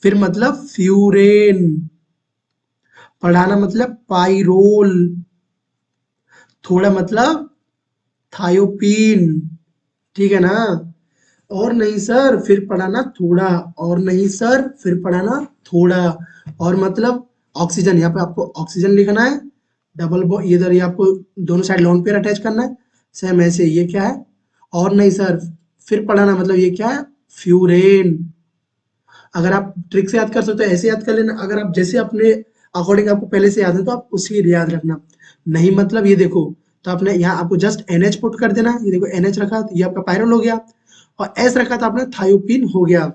फिर मतलब फ्यूरेन, पढ़ाना मतलब पाइरोल, थोड़ा मतलब थायोपीन, ठीक है ना। और नहीं सर फिर पढ़ाना थोड़ा, और नहीं सर फिर पढ़ाना थोड़ा, और मतलब ऑक्सीजन, यहाँ पे आपको ऑक्सीजन लिखना है, डबल बॉ इधर ये आपको दोनों साइड लोन पेयर अटैच करना है, सेम ऐसे ये क्या है, और नहीं सर फिर पढ़ाना मतलब ये क्या है, फ्यूरेन। अगर आप ट्रिक से याद कर सकते हो ऐसे याद कर लेना, अगर आप जैसे अपने अकॉर्डिंग आपको पहले से याद है तो आप उसी याद रखना। नहीं मतलब ये देखो, तो आपने यहाँ आपको जस्ट NH पुट कर देना, ये देखो NH रखा तो ये आपका पायरोल हो गया, और S रखा तो आपने थायोपीन हो गया,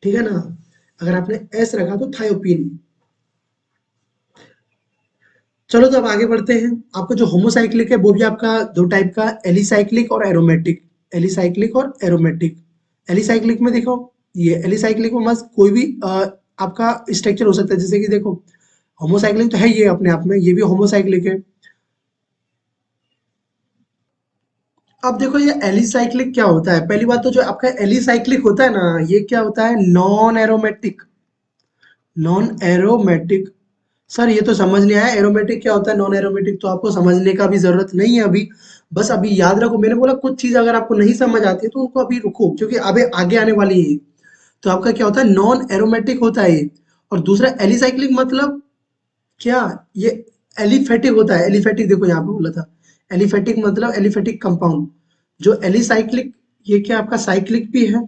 ठीक है ना। अगर आपने S रखा तो थायोपीन। चलो तो अब आगे बढ़ते हैं। आपका जो होमोसाइक्लिक है वो भी आपका दो टाइप का, एलिसाइक्लिक और एरोमेटिक। एलिसाइक्लिक और एरोमेटिक। एलिसाइक्लिक में देखो, ये एलिसाइक्लिक में बस कोई भी आपका स्ट्रक्चर हो सकता है, जैसे कि देखो होमोसाइक्लिक तो है ये अपने आप में, ये भी होमोसाइक्लिक है। अब देखो ये एलिसाइक्लिक क्या होता है, पहली बात तो जो आपका एलिसाइक्लिक होता है ना, ये क्या होता है, non aromatic. Non aromatic, sir ये तो समझ नहीं आया, एरोमेटिक क्या होता है, नॉन एरोमेटिक तो आपको समझने का भी जरूरत नहीं है अभी, बस अभी याद रखो, मैंने बोला कुछ चीज अगर आपको नहीं समझ आती है तो उनको अभी रुको, क्योंकि अभी आगे आने वाली है। तो आपका क्या होता है, नॉन एरोमेटिक होता है ये। और दूसरा एलिसाइक्लिक मतलब क्या, ये एलिफेटिक होता है। एलिफेटिक देखो यहाँ पे बोला था, एलिफेटिक मतलब एलिफेटिक कंपाउंड। जो एलिसाइक्लिक, ये क्या आपका साइक्लिक भी है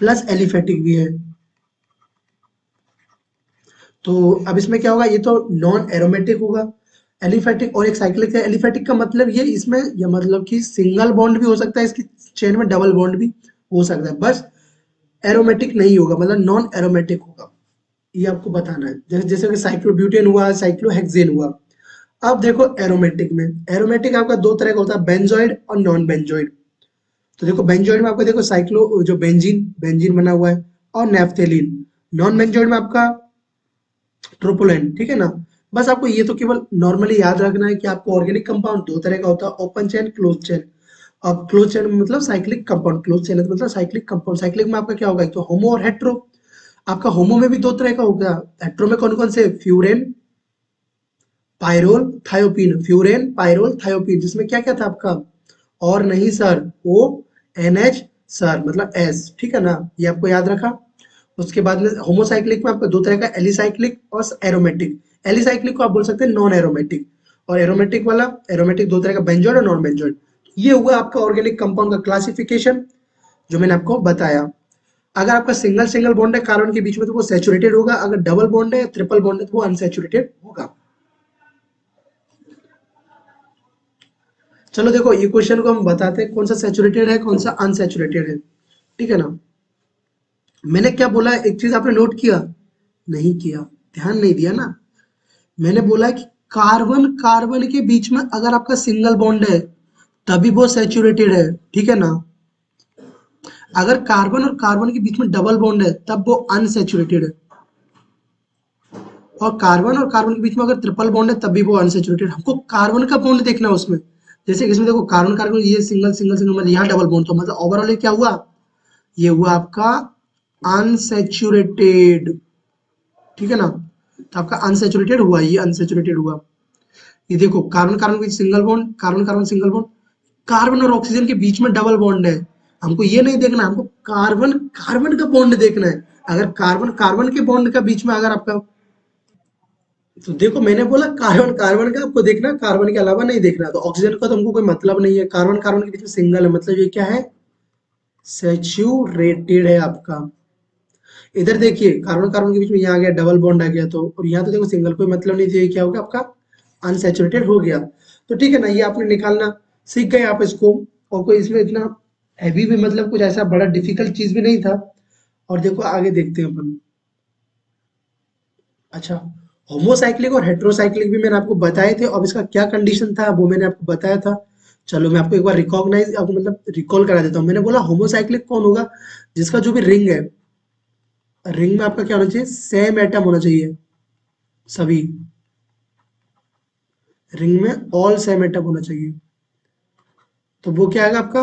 प्लस एलिफेटिक भी है। तो अब इसमें क्या होगा, ये तो नॉन एरोमेटिक होगा, एलिफेटिक और एक साइक्लिक है। एलिफेटिक का मतलब ये इसमें, या मतलब कि सिंगल बॉन्ड भी हो सकता है इसकी चेन में, डबल बॉन्ड भी हो सकता है, बस एरोमेटिक नहीं होगा, मतलब नॉन एरोमेटिक होगा, ये आपको बताना है। जैसे जैसे कि साइक्लोब्यूटेन हुआ, साइक्लोहेक्सेन हुआ। अब देखो एरोमेटिक में, एरोमेटिक आपका दो तरह का होता है, बेंजोइड और नॉन बेंजोइड। तो देखो बेंजोइड में आपका देखो साइक्लो जो बेंजीन बेंजीन बना हुआ है, और नेफ्थेलिन। नॉन बेंजोइड में आपका ट्रोपोलेन, ठीक है ना। बस आपको ये तो केवल नॉर्मली याद रखना है कि आपको ऑर्गेनिक कंपाउंड दो तरह का होता है, ओपन चेन क्लोज चेन। अब क्लोज चेन मतलब साइक्लिक कंपाउंड, क्लोज चेन मतलब साइक्लिक कंपाउंड। साइक्लिक में आपका क्या होगा, एक तो होमो और हेट्रो। आपका होमो में भी दो तरह का होगा, हेट्रो में कौन कौन से, फ्यूरेन, पायरोल, थायोपीन। फ्यूरेन, पायरोल, थायोपीन, जिसमें क्या क्या था आपका, और नहीं सर ओ, NH, सर मतलब S, ठीक है ना, ये आपको याद रखा। उसके बाद में होमोसाइक्लिक में आपको दो तरह का, एलिसाइक्लिक और एरोमेटिक। एलिसाइक्लिक को आप बोल सकते हैं नॉन एरोमेटिक, और एरोमेटिक वाला, एरोमेटिक दो तरह का, बेंजोइड और नॉन बेंजोइड। ये हुआ आपका ऑर्गेनिक कंपाउंड का क्लासिफिकेशन, जो मैंने आपको बताया। अगर आपका सिंगल सिंगल बॉन्ड है कार्बन के बीच में तो वो सैचुरेटेड होगा, अगर डबल बॉन्ड है, ट्रिपल बॉन्ड है तो वो अनसैचुरेटेड होगा। चलो देखो ये क्वेश्चन को हम बताते हैं, कौन सा सैचुरेटेड है कौन सा अनसैचुरेटेड है, ठीक है ना। मैंने क्या बोला, एक चीज आपने नोट किया, नहीं किया, ध्यान नहीं दिया ना। मैंने बोला कि कार्बन कार्बन के बीच में अगर आपका सिंगल बॉन्ड है तभी वो सैचुरेटेड है, ठीक है ना। अगर कार्बन और कार्बन के बीच में डबल बॉन्ड है तब वो अनसैचुरेटेड है, और कार्बन और कार्बन के बीच में अगर ट्रिपल बॉन्ड है तब भी वो अनसैचुरेटेड। हमको कार्बन का बॉन्ड देखना है उसमें, जैसे इसमें देखो कार्बन कार्बन ये सिंगल सिंगल सिंगल, मतलब यहाँ डबल बॉन्ड, तो मतलब ओवरऑल ये क्या हुआ, ये हुआ आपका अनसैचुरेटेड, ठीक है ना। तो आपका अनसैचुरेटेड हुआ, ये अनसैचुरेटेड हुआ। ये देखो कार्बन कार्बन के single bond, carbon carbon single bond, carbon और ऑक्सीजन के बीच में डबल बॉन्ड है। हमको ये नहीं देखना, हमको कार्बन कार्बन का बॉन्ड देखना है। अगर कार्बन कार्बन के बॉन्ड का बीच में अगर आपका, तो देखो मैंने बोला कार्बन कार्बन का आपको देखना, कार्बन के अलावा नहीं देखना। तो ऑक्सीजन का तो हमको कोई मतलब नहीं है, कार्बन कार्बन के बीच में सिंगल है, मतलब ये क्या है, सैचुरेटेड है आपका। इधर देखिए कार्बन कार्बन के बीच में यहाँ आ गया डबल बॉन्ड आ गया, तो और यहाँ तो देखो सिंगल, कोई मतलब नहीं चाहिए, क्या हो गया आपका अनसैचुरेटेड हो गया। तो ठीक है ना, ये आपने निकालना सीख गए आप इसको, और कोई इसमें इतना हैवी भी मतलब कुछ ऐसा बड़ा डिफिकल्ट चीज भी नहीं था। और देखो आगे देखते हैं अपन। अच्छा, होमोसाइक्लिक और हेट्रोसाइक्लिक भी मैंने आपको बताए थे, अब इसका क्या कंडीशन था वो मैंने आपको बताया था। चलो मैं आपको एक बार रिकॉग्नाइज आपको मतलब रिकॉल करा देता हूँ। मैंने बोला होमोसाइक्लिक कौन होगा, जिसका जो भी रिंग है, रिंग में आपका क्या होना चाहिए, सेम एटम होना चाहिए, सभी रिंग में ऑल सेम एटम होना चाहिए, तो वो क्या आएगा आपका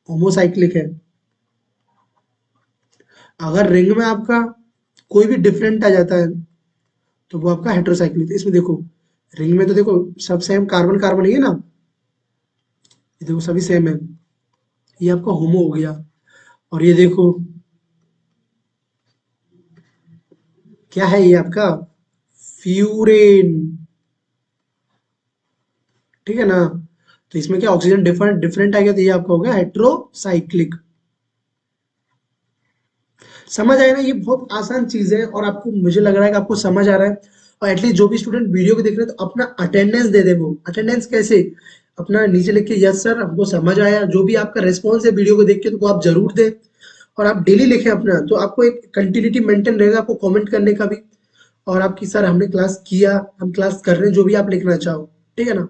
होमोसाइक्लिक है। अगर रिंग में आपका कोई भी डिफरेंट आ जाता है तो वो आपका हेट्रोसाइक्लिक। इसमें देखो रिंग में तो देखो सब सेम कार्बन कार्बन ही है ना, ये देखो सभी सेम है, ये आपका होमो हो गया। और ये देखो क्या है, ये आपका फ्यूरेन, ठीक है ना। तो इसमें क्या ऑक्सीजन डिफरेंट डिफरेंट आ गया, तो ये आपका हो गया हेट्रोसाइक्लिक। समझ आया ना, ये बहुत आसान चीज है, और आपको मुझे लग रहा है कि आपको समझ आ रहा है। और एटलीस्ट जो भी स्टूडेंट वीडियो को देख रहे हैं तो अपना अटेंडेंस दे दे। वो अटेंडेंस कैसे, अपना नीचे लिख के यस सर हमको समझ आया, जो भी आपका रिस्पॉन्स है वीडियो को देख के तो वो आप जरूर दें। और आप डेली लिखें अपना, तो आपको एक कंटिन्यूटी मेंटेन रहेगा आपको कमेंट करने का भी। और आपकी सर हमने क्लास किया, हम क्लास कर रहे हैं, जो भी आप लिखना चाहो, ठीक है ना।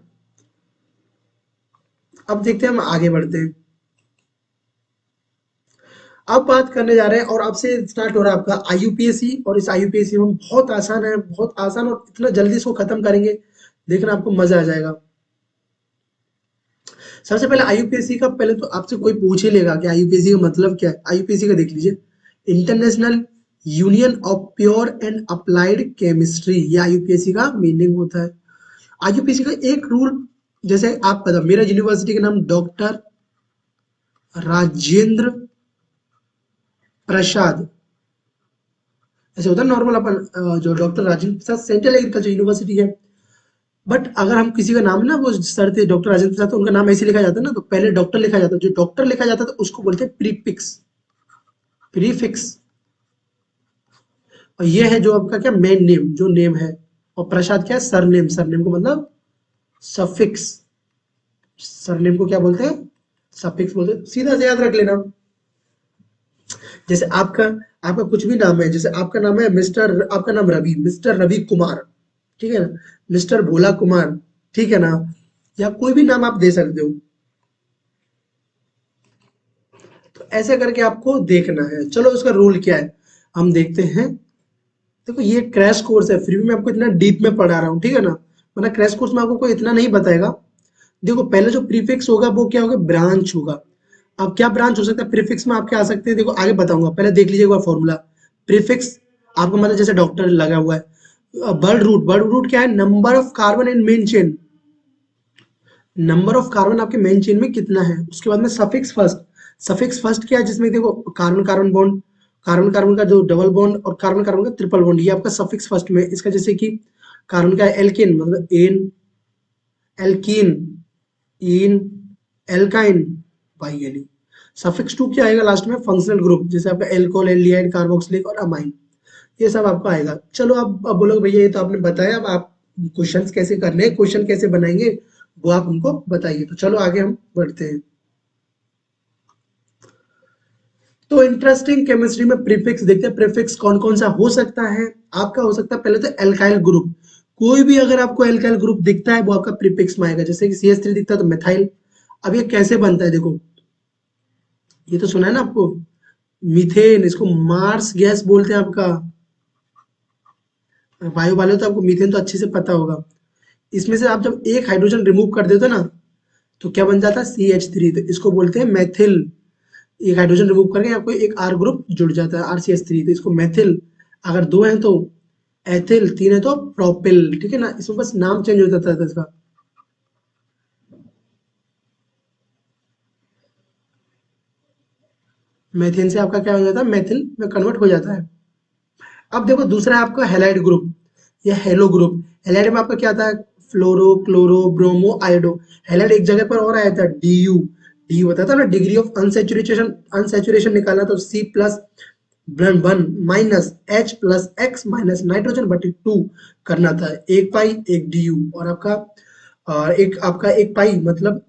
अब देखते हैं, हम आगे बढ़ते हैं। अब बात करने जा रहे हैं, और अब से स्टार्ट हो रहा है आपका आईयूपीएससी, और इस आईयूपीएससी में बहुत आसान है, बहुत आसान, और इतना जल्दी इसको खत्म करेंगे, देखना आपको मजा आ जाएगा। सबसे पहले आईयूपीएससी का, पहले तो आपसे कोई पूछ ही लेगा कि आईयूपीएससी का मतलब क्या है। आईयूपीएससी का देख लीजिए, international union of pure and applied chemistry, ये आईयूपीएससी का मीनिंग होता है। आईयूपीएससी का एक रूल, जैसे आप पता, मेरा यूनिवर्सिटी का नाम डॉक्टर राजेंद्र प्रसाद, ऐसे होता है नॉर्मल अपन, जो doctor Rajendra Prasad central agriculture university है। बट अगर हम किसी का नाम ना, वो सर थे डॉक्टर राजेंद्र प्रसाद, तो उनका नाम ऐसे लिखा जाता है ना, तो पहले डॉक्टर लिखा जाता है, जो डॉक्टर लिखा जाता है तो उसको बोलते हैं प्रीफिक्स, प्रीफिक्स। और ये है जो आपका क्या मेन नेम, जो नेम है। और प्रसाद क्या है, सरनेम, सरनेम को मतलब सफिक्स, सरनेम को क्या बोलते हैं, सफिक्स बोलते हैं, सीधा से याद रख लेना। जैसे आपका आपका कुछ भी नाम है, जैसे आपका नाम है मिस्टर, आपका नाम रवि, मिस्टर रवि कुमार, ठीक है ना, मिस्टर भोला कुमार, ठीक है ना, या कोई भी नाम आप दे सकते हो। तो ऐसे करके आपको देखना है। चलो उसका रूल क्या है हम देखते हैं। देखो ये क्रैश कोर्स है, फिर भी मैं आपको इतना डीप में पढ़ा रहा हूँ, ठीक है ना, वरना क्रैश कोर्स में आपको कोई इतना नहीं बताएगा। देखो पहले जो प्रीफिक्स होगा वो क्या होगा, ब्रांच होगा। अब क्या ब्रांच हो सकता है प्रीफिक्स में, आप क्या आ सकते हैं, देखो आगे बताऊंगा, पहले देख लीजिए एक बार फॉर्मूला। प्रीफिक्स आपको मतलब जैसे डॉक्टर लगा हुआ है। बर्ड रूट, बर्ड रूट क्या है, number of carbon in main chain, number of carbon आपके मेन चेन में कितना है। उसके बाद में सफिक्स फर्स्ट, सफिक्स फर्स्ट क्या है, जिसमें देखो carbon carbon bond, carbon carbon का जो डबल बॉन्ड, और कार्बन कार्बन का ट्रिपल बॉन्ड, ये आपका सफिक्स फर्स्ट में। इसका जैसे कि कार्बन का एल्केन मतलब एन, एल्कीन, इन, एल्काइन, बाई एन। सफिक्स टू क्या आएगा लास्ट में, फंक्शनल ग्रुप, जैसे आपका एल्कोहल, एल्डिहाइड, कार्बोक्सिलिक और अमाइन, ये सब आपको आएगा। चलो अब बोलो भैया ये तो आपने बताया, अब आप क्वेश्चंस कैसे करने हैं, क्वेश्चन कैसे बनाएंगे, वो आप हमको बताइए। तो चलो आगे हम बढ़ते हैं। तो इंटरेस्टिंग केमिस्ट्री में प्रीफिक्स देखते हैं, प्रीफिक्स कौन कौन सा हो सकता है। आपका हो सकता है पहले तो एल्काइल ग्रुप, कोई भी अगर आपको एल्काइल ग्रुप दिखता है वो आपका प्रीफिक्स में आएगा, जैसे कि CH3 दिखता है तो मिथाइल। अब ये कैसे बनता है देखो, ये तो सुना है ना आपको, मीथेन, इसको मार्स गैस बोलते हैं आपका, वायु वाले हो तो आपको मीथेन तो अच्छे से पता होगा। इसमें से आप जब एक हाइड्रोजन रिमूव कर देते हो ना, तो क्या बन जाता है CH3, तो इसको बोलते हैं मैथिल। एक हाइड्रोजन रिमूव करके आपको एक R ग्रुप जुड़ जाता है RCH3, तो इसको मैथिल। अगर दो हैं तो एथिल, तीन है तो प्रोपिल, ठीक है ना, इसमें बस नाम चेंज हो जाता है इसका। मैथेन से आपका क्या हो जाता है, मैथिल में कन्वर्ट हो जाता है। अब देखो दूसरा है आपका हेलाइड ग्रुप या हेलो ग्रुप। हेलाइड में आपका क्या आता है, फ्लोरो, क्लोरो, ब्रोमो, आयोडो। हेलाइड एक जगह पर और आया था, DU, DU बताता है ना, डिग्री ऑफ अनसेचुरेशन, अनसेचुरेशन निकालना, तो C plus one minus H plus x minus nitrogen बटे टू करना था, एक पाई एक डी यू, और आपका एक पाई मतलब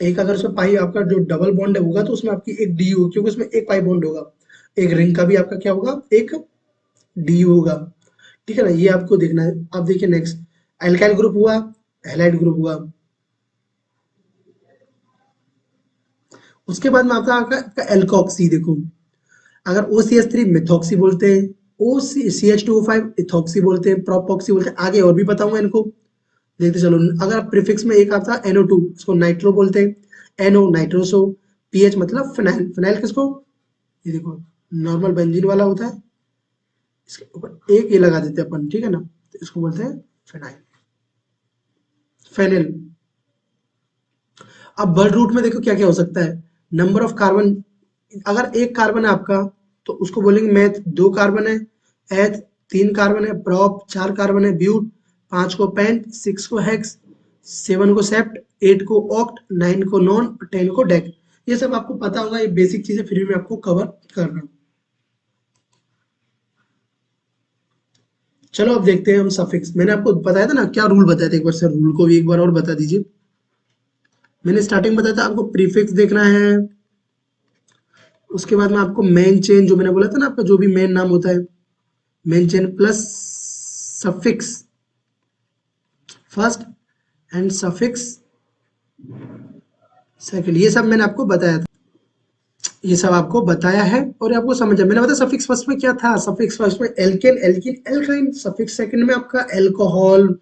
एक, अगर उसमें पाई आपका जो डबल बॉन्ड होगा तो उसमें आपकी एक डी यू, क्योंकि उसमें एक पाई बॉन्ड होगा, एक रिंग का भी आपका क्या होगा, एक डी यू होगा। ठीक है ना, ये आपको देखना है। अब देखिए नेक्स्ट, एल्काइल ग्रुप हुआ, हैलाइड ग्रुप हुआ, उसके बाद में आता है आपका एल्कोक्सी। देखो, अगर OCH3 मिथॉक्सी बोलते हैं, ओ CH2O5 इथॉक्सी बोलते हैं, प्रोपॉक्सी बोलते हैं, आगे और भी बताऊंगा इनको, देखते चलो। अगर प्रीफिक्स में एक आता है NO2, उसको नाइट्रो बोलते हैं, NO नाइट्रोसो, पीएच मतलब फिनाइल, फिनाइल किसको, ये देखो नॉर्मल बेंजीन वाला होता है, इसके ऊपर एक ये लगा देते हैं अपन, ठीक है ना, तो इसको बोलते हैं फिनाइल, फेनिल। अब बर्ड रूट में देखो क्या क्या हो सकता है, नंबर ऑफ कार्बन, अगर एक कार्बन है आपका तो उसको बोलेंगे मैथ, दो कार्बन है एथ, तीन कार्बन है प्रॉप, चार कार्बन है ब्यूट, पांच को पेंट, सिक्स को हेक्स, सेवन को सेप्ट, एट को ऑक्ट, नाइन को नॉन, टेन को डेक। ये सब आपको पता होगा, ये बेसिक चीजें फिर भी मैं आपको कवर कर रहा हूँ। चलो अब देखते हैं हम सफिक्स। मैंने आपको बताया था ना क्या रूल बताया था, एक बार सर रूल को भी एक बार और बता दीजिए। मैंने स्टार्टिंग बताया था आपको प्रीफिक्स देखना है, उसके बाद में आपको मेन चेन, जो मैंने बोला था ना आपका जो भी मेन नाम होता है, main chain plus suffix first and suffix second, ये सब मैंने आपको बताया था, ये सब आपको बताया है और ये आपको समझ है। मैंने बताया सफिक्स फर्स्ट में क्या था, सफिक्स फर्स्ट में alkane, alkene, alkyne, suffix second में आपका एल्कोहल,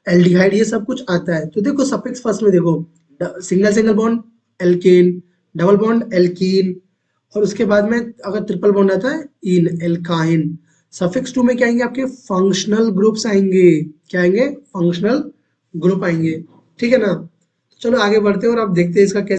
एल्डिहाइड, ये सब कुछ आता है। तो देखो सफिक्स फर्स्ट में देखो, single single bond alkane, double bond alkene, और उसके बाद में अगर ट्रिपल बॉन्ड आता है इन, एल्काइन। सफिक्स टू में क्या आएंगे, आपके फंक्शनल ग्रुप्स आएंगे, क्या आएंगे, फंक्शनल ग्रुप आएंगे। ठीक है ना, चलो आगे बढ़ते हैं और आप देखते हैं इसका कैसे